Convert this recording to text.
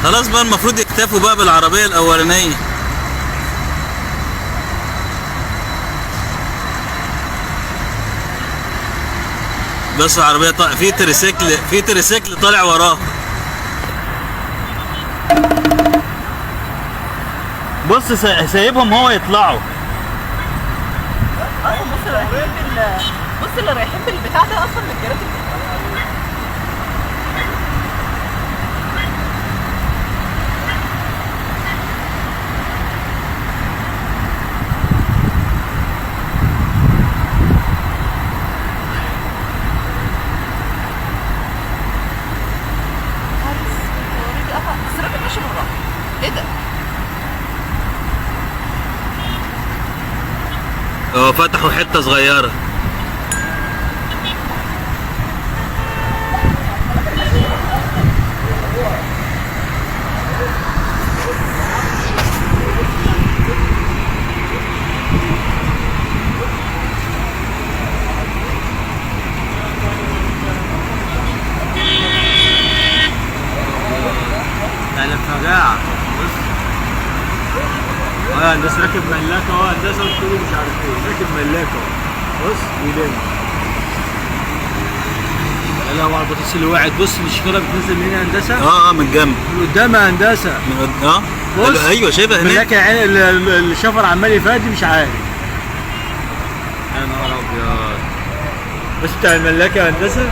خلاص بقى المفروض يكتفوا بقى بالعربية الأولانية. بس العربية في تريسيكل طالع وراه. بص سايبهم هو يطلعوا. بص اللي رايحين بالبتاع ده اصلا من الجرافيك. بس الراجل ماشي بالراحه. ايه ده؟ فتحوا حتة صغيرة. يعني فجاعة. بص هندسة راكب ملاكة اهو، هندسة وتقولي مش عارف ايه، راكب ملاكة اهو. بص بيلم. لا هو البطاطس اللي وقعت. بص الشكارة بتنزل من هنا هندسة؟ من الجنب. من قدام يا هندسة. بص ايوه شايفها هناك. الملاكة يا عيني الشفر عمال يفادي مش عارف. يا نهار ابيض. بس بتاع الملاكة يا هندسة